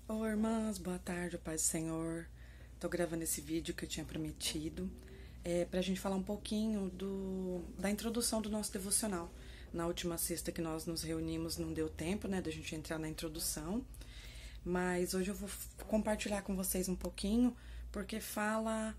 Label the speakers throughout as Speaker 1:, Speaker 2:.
Speaker 1: Oi, irmãs, boa tarde, paz do Senhor. Tô gravando esse vídeo que eu tinha prometido pra gente falar um pouquinho da introdução do nosso devocional. Na última sexta que nós nos reunimos não deu tempo, né, da gente entrar na introdução, mas hoje eu vou compartilhar com vocês um pouquinho, porque fala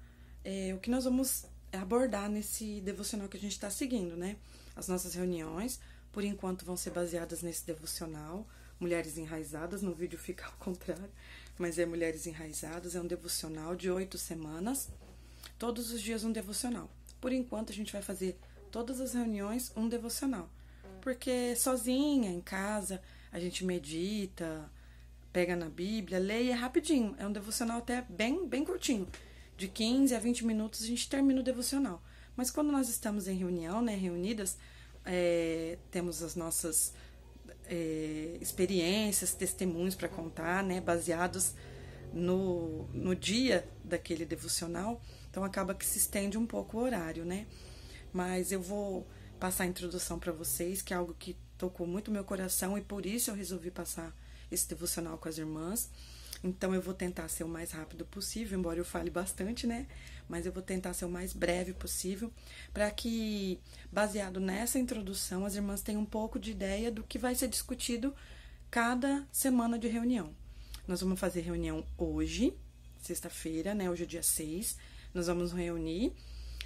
Speaker 1: o que nós vamos abordar nesse devocional que a gente está seguindo, né? As nossas reuniões, por enquanto, vão ser baseadas nesse devocional, Mulheres Enraizadas, no vídeo fica ao contrário, mas é Mulheres Enraizadas, é um devocional de 8 semanas, todos os dias um devocional. Por enquanto, a gente vai fazer todas as reuniões um devocional, porque sozinha, em casa, a gente medita, pega na Bíblia, lê e é rapidinho, é um devocional até bem curtinho, de 15 a 20 minutos a gente termina o devocional. Mas quando nós estamos em reunião, né, reunidas, temos as nossas experiências, testemunhos para contar, né, baseados no dia daquele devocional, então acaba que se estende um pouco o horário, né? Mas eu vou passar a introdução para vocês, que é algo que tocou muito meu coração e por isso eu resolvi passar esse devocional com as irmãs. Então eu vou tentar ser o mais rápido possível, embora eu fale bastante, né? Mas eu vou tentar ser o mais breve possível, para que, baseado nessa introdução, as irmãs tenham um pouco de ideia do que vai ser discutido cada semana de reunião. Nós vamos fazer reunião hoje, sexta-feira, né? Hoje é dia 6. Nós vamos reunir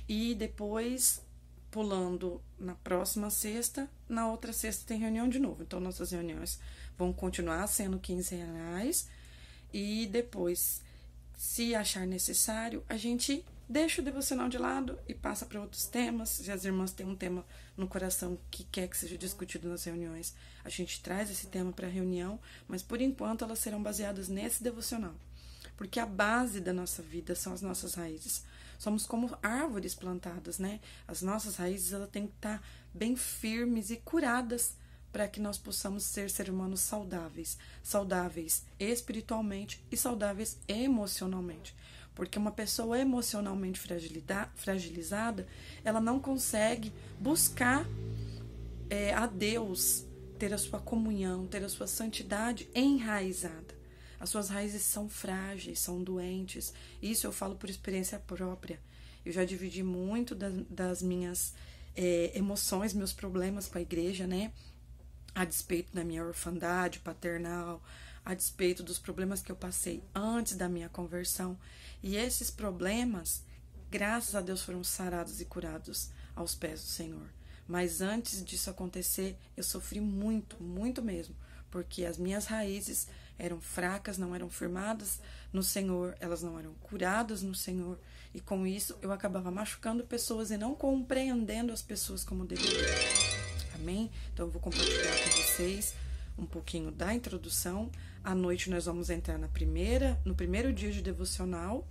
Speaker 1: e depois, pulando na próxima sexta, na outra sexta tem reunião de novo. Então, nossas reuniões vão continuar sendo quinzenais. E depois, se achar necessário, a gente deixa o devocional de lado e passa para outros temas. Se as irmãs têm um tema no coração que quer que seja discutido nas reuniões, a gente traz esse tema para a reunião, mas por enquanto elas serão baseadas nesse devocional. Porque a base da nossa vida são as nossas raízes. Somos como árvores plantadas, né? As nossas raízes elas têm que estar bem firmes e curadas para que nós possamos ser seres humanos saudáveis. Saudáveis espiritualmente e saudáveis emocionalmente. Porque uma pessoa emocionalmente fragilizada, ela não consegue buscar a Deus, ter a sua comunhão, ter a sua santidade enraizada. As suas raízes são frágeis, são doentes. Isso eu falo por experiência própria. Eu já dividi muito das minhas emoções, meus problemas com a igreja, né? A despeito da minha orfandade paternal, a despeito dos problemas que eu passei antes da minha conversão. E esses problemas, graças a Deus, foram sarados e curados aos pés do Senhor. Mas antes disso acontecer, eu sofri muito, muito mesmo, porque as minhas raízes eram fracas, não eram firmadas no Senhor, elas não eram curadas no Senhor, e com isso eu acabava machucando pessoas e não compreendendo as pessoas como deveria. Amém? Então eu vou compartilhar com vocês um pouquinho da introdução. À noite nós vamos entrar no primeiro dia de devocional.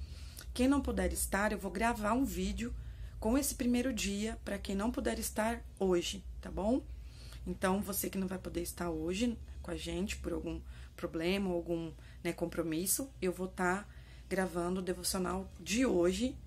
Speaker 1: Quem não puder estar, eu vou gravar um vídeo com esse primeiro dia para quem não puder estar hoje, tá bom? Então, você que não vai poder estar hoje com a gente por algum problema ou algum compromisso, eu vou estar gravando o devocional de hoje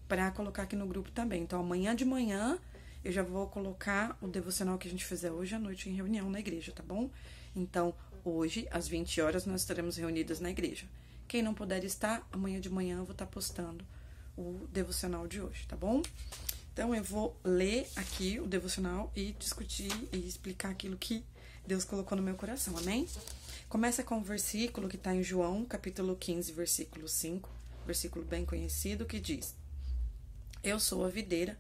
Speaker 1: para colocar aqui no grupo também. Então, amanhã de manhã eu já vou colocar o devocional que a gente fizer hoje à noite em reunião na igreja, tá bom? Então, hoje, às 20 horas, nós estaremos reunidas na igreja. Quem não puder estar, amanhã de manhã eu vou estar postando o devocional de hoje, tá bom? Então, eu vou ler aqui o devocional e discutir e explicar aquilo que Deus colocou no meu coração, amém? Começa com o versículo que está em João, capítulo 15, versículo 5, versículo bem conhecido, que diz: Eu sou a videira,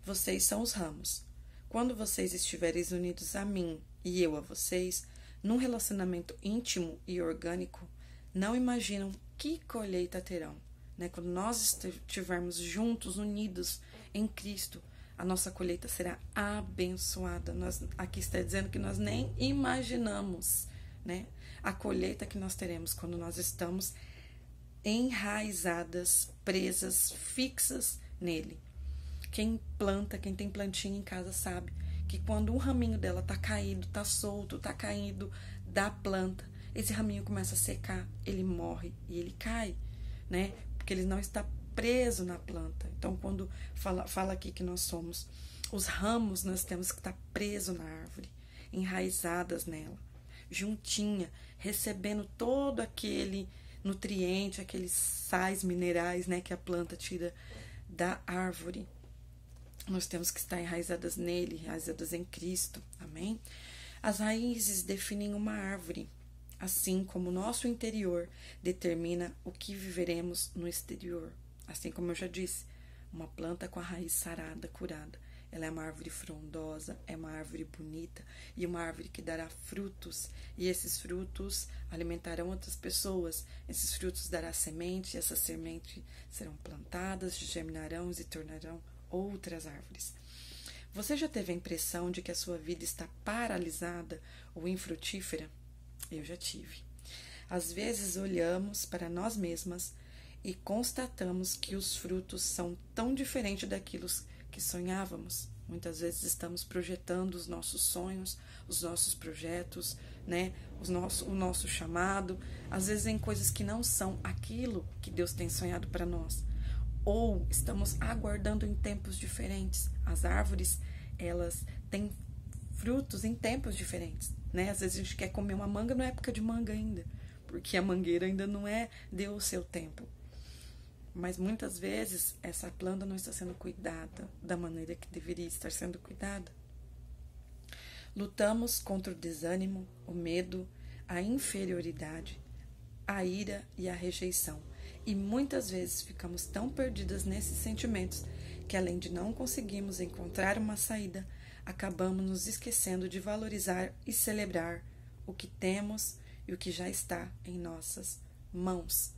Speaker 1: vocês são os ramos. Quando vocês estiverem unidos a mim e eu a vocês, num relacionamento íntimo e orgânico, não imaginam que colheita terão. Quando nós estivermos juntos, unidos em Cristo, a nossa colheita será abençoada. Aqui está dizendo que nós nem imaginamos, a colheita que nós teremos quando nós estamos enraizadas, presas, fixas nele. Quem planta, quem tem plantinha em casa sabe que quando um raminho dela tá caído, tá solto, tá caindo da planta, esse raminho começa a secar, ele morre e ele cai, porque ele não está preso na planta. Então, quando fala aqui que nós somos os ramos, nós temos que estar presos na árvore, enraizadas nela, juntinha, recebendo todo aquele nutriente, aqueles sais minerais, né, que a planta tira da árvore. Nós temos que estar enraizadas nele, enraizadas em Cristo. Amém? As raízes definem uma árvore, assim como o nosso interior determina o que viveremos no exterior. Assim como eu já disse, uma planta com a raiz sarada, curada, ela é uma árvore frondosa, é uma árvore bonita e uma árvore que dará frutos. E esses frutos alimentarão outras pessoas. Esses frutos dará semente, e essas sementes serão plantadas, germinarão e se tornarão outras árvores. Você já teve a impressão de que a sua vida está paralisada ou infrutífera? Eu já tive. Às vezes olhamos para nós mesmas e constatamos que os frutos são tão diferentes daquilo que sonhávamos. Muitas vezes estamos projetando os nossos sonhos, os nossos projetos, né? O nosso chamado, às vezes em coisas que não são aquilo que Deus tem sonhado para nós. Ou estamos aguardando em tempos diferentes. As árvores, elas têm frutos em tempos diferentes, né? Às vezes a gente quer comer uma manga na época de manga ainda, porque a mangueira ainda não deu o seu tempo. Mas muitas vezes essa planta não está sendo cuidada da maneira que deveria estar sendo cuidada. Lutamos contra o desânimo, o medo, a inferioridade, a ira e a rejeição. E muitas vezes ficamos tão perdidas nesses sentimentos que, além de não conseguirmos encontrar uma saída, acabamos nos esquecendo de valorizar e celebrar o que temos e o que já está em nossas mãos.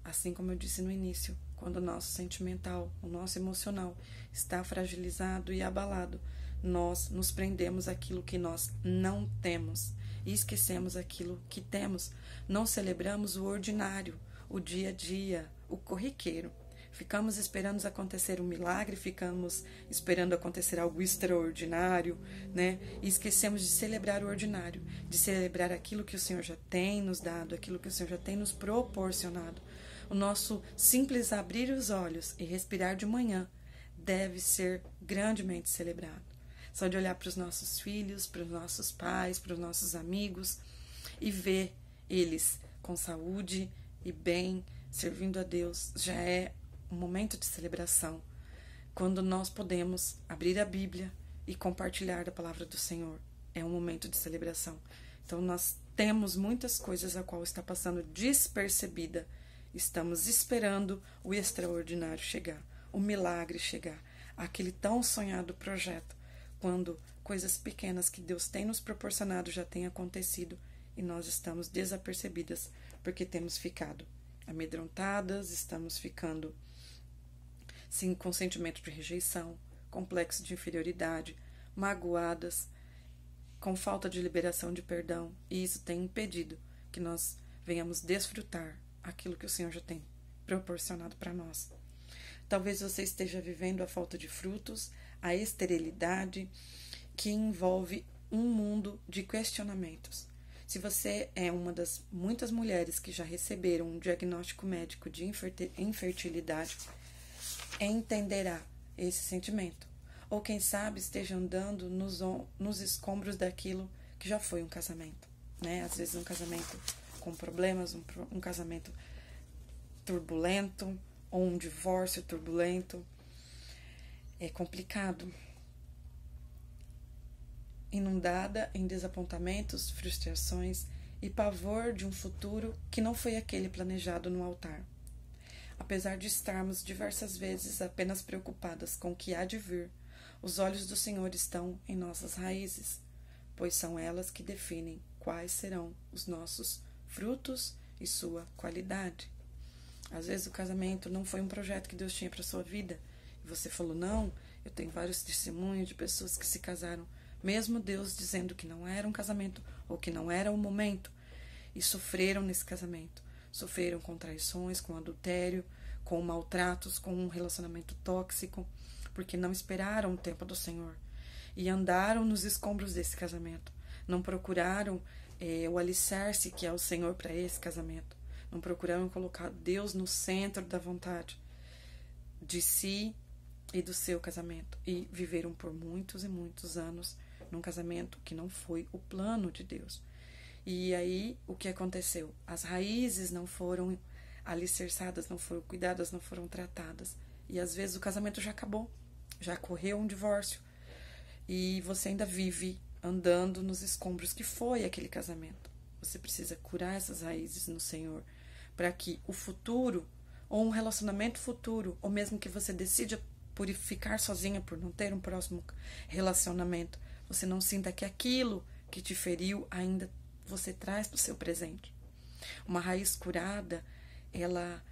Speaker 1: Assim como eu disse no início, quando o nosso sentimental, o nosso emocional está fragilizado e abalado, nós nos prendemos àquilo que nós não temos e esquecemos aquilo que temos. Não celebramos o ordinário, o dia a dia, o corriqueiro. Ficamos esperando acontecer um milagre, ficamos esperando acontecer algo extraordinário, né? E esquecemos de celebrar o ordinário, de celebrar aquilo que o Senhor já tem nos dado, aquilo que o Senhor já tem nos proporcionado. O nosso simples abrir os olhos e respirar de manhã deve ser grandemente celebrado. Só de olhar para os nossos filhos, para os nossos pais, para os nossos amigos e ver eles com saúde e bem, servindo a Deus, já é um momento de celebração. Quando nós podemos abrir a Bíblia e compartilhar da palavra do Senhor, é um momento de celebração. Então nós temos muitas coisas a qual está passando despercebida. Estamos esperando o extraordinário chegar, o milagre chegar, aquele tão sonhado projeto, quando coisas pequenas que Deus tem nos proporcionado já têm acontecido e nós estamos desapercebidas porque temos ficado amedrontadas, estamos ficando sim, com sentimento de rejeição, complexo de inferioridade, magoadas, com falta de liberação de perdão, e isso tem impedido que nós venhamos desfrutar aquilo que o Senhor já tem proporcionado para nós. Talvez você esteja vivendo a falta de frutos, a esterilidade, que envolve um mundo de questionamentos. Se você é uma das muitas mulheres que já receberam um diagnóstico médico de infertilidade, entenderá esse sentimento. Ou quem sabe esteja andando nos escombros daquilo que já foi um casamento, né? Às vezes um casamento com problemas, um casamento turbulento, ou um divórcio turbulento. É complicado. Inundada em desapontamentos, frustrações e pavor de um futuro que não foi aquele planejado no altar. Apesar de estarmos diversas vezes apenas preocupadas com o que há de vir, os olhos do Senhor estão em nossas raízes, pois são elas que definem quais serão os nossos frutos e sua qualidade. Às vezes o casamento não foi um projeto que Deus tinha para sua vida, e você falou, não, eu tenho vários testemunhos de pessoas que se casaram, mesmo Deus dizendo que não era um casamento ou que não era o momento, e sofreram nesse casamento. Sofreram com traições, com adultério, com maltratos, com um relacionamento tóxico, porque não esperaram o tempo do Senhor e andaram nos escombros desse casamento. Não procuraram o alicerce que é o Senhor para esse casamento. Não procuraram colocar Deus no centro da vontade de si e do seu casamento. E viveram por muitos e muitos anos num casamento que não foi o plano de Deus. E aí, o que aconteceu? As raízes não foram alicerçadas, não foram cuidadas, não foram tratadas. E às vezes o casamento já acabou, já correu um divórcio. E você ainda vive andando nos escombros que foi aquele casamento. Você precisa curar essas raízes no Senhor, para que o futuro, ou um relacionamento futuro, ou mesmo que você decida por ficar sozinha, por não ter um próximo relacionamento, você não sinta que aquilo que te feriu ainda você traz para o seu presente. Uma raiz curada, ela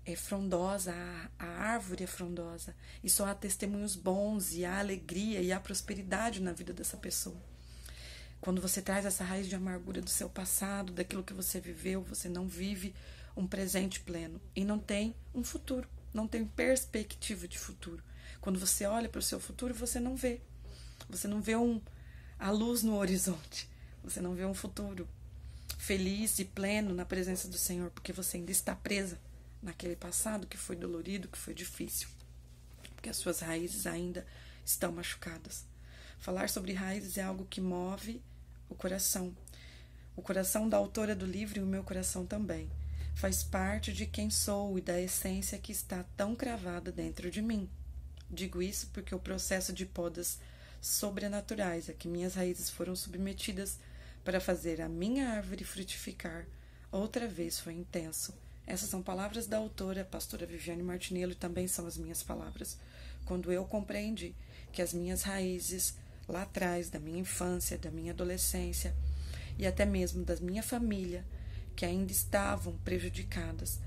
Speaker 1: é frondosa, a árvore é frondosa, e só há testemunhos bons, e há alegria, e há prosperidade na vida dessa pessoa. Quando você traz essa raiz de amargura do seu passado, daquilo que você viveu, você não vive um presente pleno e não tem um futuro, não tem perspectiva de futuro. Quando você olha para o seu futuro, você não vê a luz no horizonte, você não vê um futuro feliz e pleno na presença do Senhor, porque você ainda está presa naquele passado que foi dolorido, que foi difícil, porque as suas raízes ainda estão machucadas. Falar sobre raízes é algo que move o coração da autora do livro e o meu coração também. Faz parte de quem sou e da essência que está tão cravada dentro de mim. Digo isso porque o processo de podas sobrenaturais a que minhas raízes foram submetidas para fazer a minha árvore frutificar outra vez foi intenso. Essas são palavras da autora, a pastora Viviane Martinello, e também são as minhas palavras. Quando eu compreendi que as minhas raízes lá atrás, da minha infância, da minha adolescência e até mesmo da minha família, que ainda estavam prejudicadas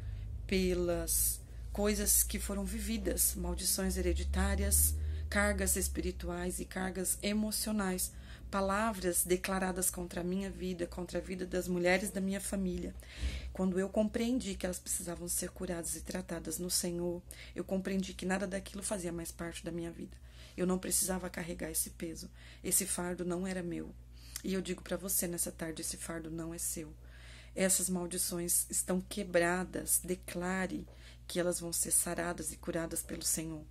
Speaker 1: pelas coisas que foram vividas, maldições hereditárias, cargas espirituais e cargas emocionais, palavras declaradas contra a minha vida, contra a vida das mulheres da minha família. Quando eu compreendi que elas precisavam ser curadas e tratadas no Senhor, eu compreendi que nada daquilo fazia mais parte da minha vida. Eu não precisava carregar esse peso. Esse fardo não era meu. E eu digo para você nessa tarde, esse fardo não é seu. Essas maldições estão quebradas. Declare que elas vão ser saradas e curadas pelo Senhor.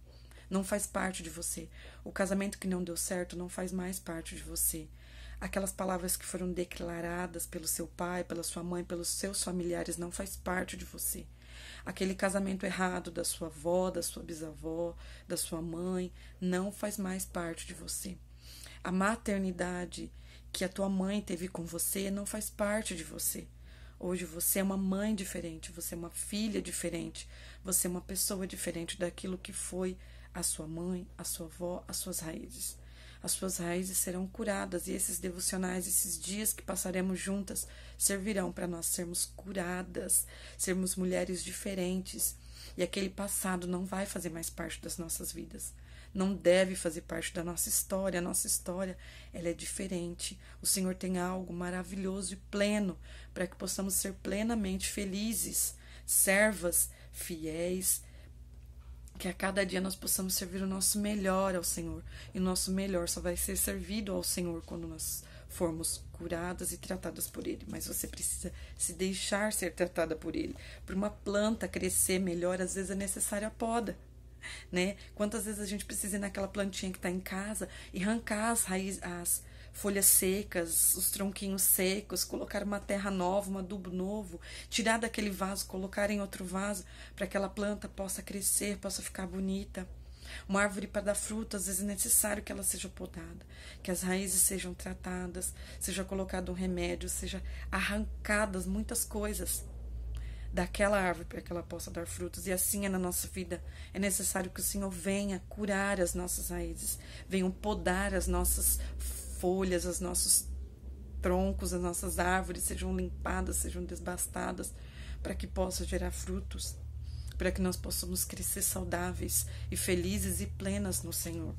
Speaker 1: Não faz parte de você. O casamento que não deu certo não faz mais parte de você. Aquelas palavras que foram declaradas pelo seu pai, pela sua mãe, pelos seus familiares não faz parte de você. Aquele casamento errado da sua avó, da sua bisavó, da sua mãe, não faz mais parte de você. A maternidade que a tua mãe teve com você não faz parte de você. Hoje você é uma mãe diferente, você é uma filha diferente, você é uma pessoa diferente daquilo que foi a sua mãe, a sua avó, as suas raízes. As suas raízes serão curadas e esses devocionais, esses dias que passaremos juntas, servirão para nós sermos curadas, sermos mulheres diferentes. E aquele passado não vai fazer mais parte das nossas vidas. Não deve fazer parte da nossa história. A nossa história, ela é diferente. O Senhor tem algo maravilhoso e pleno para que possamos ser plenamente felizes, servas, fiéis, que a cada dia nós possamos servir o nosso melhor ao Senhor. E o nosso melhor só vai ser servido ao Senhor quando nós formos curadas e tratadas por Ele. Mas você precisa se deixar ser tratada por Ele. Para uma planta crescer melhor, às vezes é necessária a poda, né? Quantas vezes a gente precisa ir naquela plantinha que está em casa e arrancar as raízes, as folhas secas, os tronquinhos secos, colocar uma terra nova, um adubo novo, tirar daquele vaso, colocar em outro vaso, para que aquela planta possa crescer, possa ficar bonita. Uma árvore para dar fruto, às vezes é necessário que ela seja podada, que as raízes sejam tratadas, seja colocado um remédio, seja arrancadas muitas coisas daquela árvore para que ela possa dar frutos. E assim é na nossa vida. É necessário que o Senhor venha curar as nossas raízes, venha podar as nossas folhas, os nossos troncos, as nossas árvores sejam limpadas, sejam desbastadas, para que possa gerar frutos, para que nós possamos crescer saudáveis e felizes e plenas no Senhor.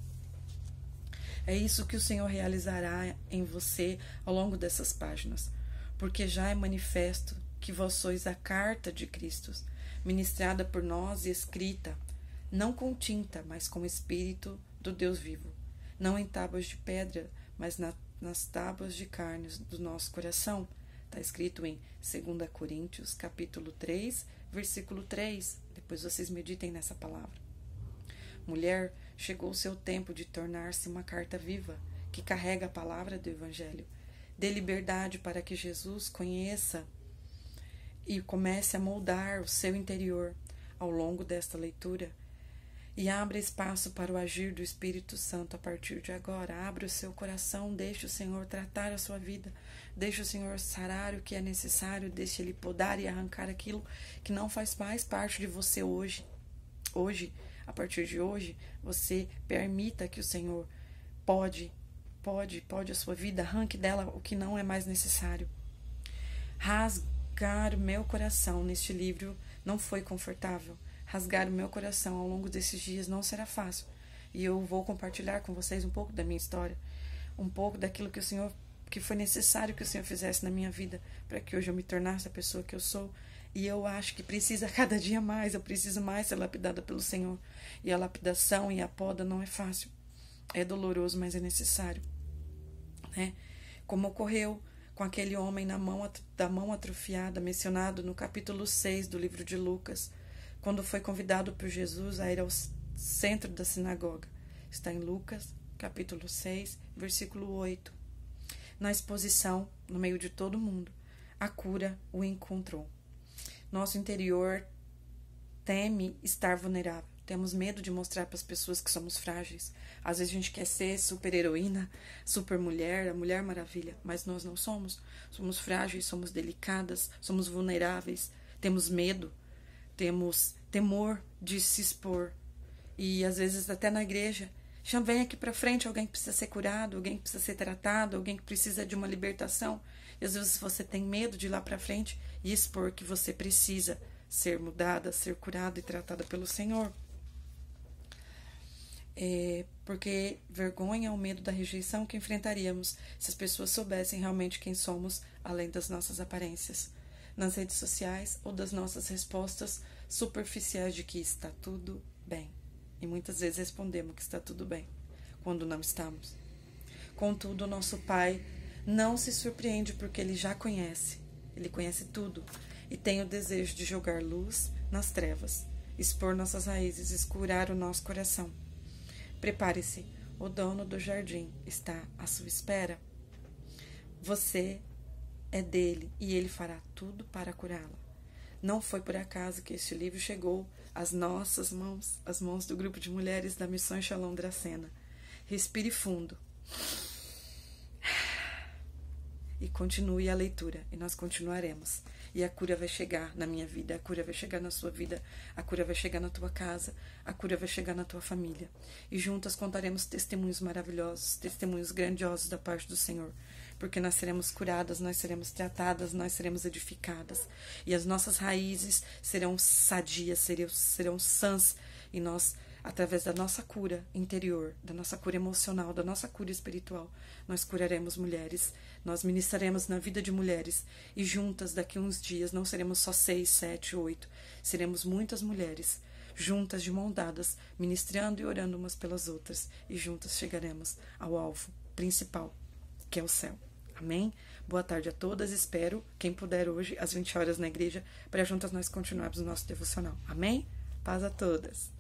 Speaker 1: É isso que o Senhor realizará em você ao longo dessas páginas, porque já é manifesto que vós sois a carta de Cristo, ministrada por nós e escrita, não com tinta, mas com o Espírito do Deus vivo, não em tábuas de pedra, mas nas tábuas de carne do nosso coração. Está escrito em 2 Coríntios, capítulo 3, versículo 3. Depois vocês meditem nessa palavra. Mulher, chegou o seu tempo de tornar-se uma carta viva, que carrega a palavra do Evangelho. Dê liberdade para que Jesus conheça e comece a moldar o seu interior ao longo desta leitura. E abra espaço para o agir do Espírito Santo a partir de agora. Abra o seu coração, deixe o Senhor tratar a sua vida. Deixe o Senhor sarar o que é necessário. Deixe Ele podar e arrancar aquilo que não faz mais parte de você hoje. Hoje, a partir de hoje, você permita que o Senhor pode a sua vida. Arranque dela o que não é mais necessário. Rasgar o meu coração neste livro não foi confortável. Rasgar o meu coração ao longo desses dias não será fácil. E eu vou compartilhar com vocês um pouco da minha história, um pouco daquilo que foi necessário que o Senhor fizesse na minha vida para que hoje eu me tornasse a pessoa que eu sou. E eu acho que precisa cada dia mais, eu preciso mais ser lapidada pelo Senhor. E a lapidação e a poda não é fácil. É doloroso, mas é necessário. Né? Como ocorreu com aquele homem da mão atrofiada, mencionado no capítulo 6 do livro de Lucas, quando foi convidado por Jesus a ir ao centro da sinagoga. Está em Lucas, capítulo 6, versículo 8. Na exposição, no meio de todo mundo, a cura o encontrou. Nosso interior teme estar vulnerável. Temos medo de mostrar para as pessoas que somos frágeis. Às vezes a gente quer ser super heroína, super mulher, a Mulher Maravilha, mas nós não somos. Somos frágeis, somos delicadas, somos vulneráveis, temos medo, temos temor de se expor. E às vezes até na igreja, vem aqui para frente alguém que precisa ser curado, alguém que precisa ser tratado, alguém que precisa de uma libertação. E às vezes você tem medo de ir lá para frente e expor que você precisa ser mudada, ser curada e tratada pelo Senhor. Porque vergonha ou medo da rejeição que enfrentaríamos se as pessoas soubessem realmente quem somos, além das nossas aparências, nas redes sociais ou das nossas respostas superficiais de que está tudo bem. E muitas vezes respondemos que está tudo bem, quando não estamos. Contudo, o nosso Pai não se surpreende porque Ele já conhece. Ele conhece tudo e tem o desejo de jogar luz nas trevas, expor nossas raízes, escurar o nosso coração. Prepare-se, o dono do jardim está à sua espera. Você é dele e ele fará tudo para curá-la. Não foi por acaso que este livro chegou às nossas mãos, às mãos do grupo de mulheres da Missão Shalom Dracena. Respire fundo e continue a leitura, e nós continuaremos. E a cura vai chegar na minha vida, a cura vai chegar na sua vida, a cura vai chegar na tua casa, a cura vai chegar na tua família. E juntas contaremos testemunhos maravilhosos, testemunhos grandiosos da parte do Senhor. Porque nós seremos curadas, nós seremos tratadas, nós seremos edificadas. E as nossas raízes serão sadias, serão sãs. E nós, através da nossa cura interior, da nossa cura emocional, da nossa cura espiritual, nós curaremos mulheres, nós ministraremos na vida de mulheres. E juntas, daqui a uns dias, não seremos só 6, 7, 8. Seremos muitas mulheres, juntas de mão dadas, ministrando e orando umas pelas outras. E juntas chegaremos ao alvo principal, que é o céu. Amém? Boa tarde a todas. Espero, quem puder hoje, às 20 horas na igreja, para juntas nós continuarmos o nosso devocional. Amém? Paz a todas.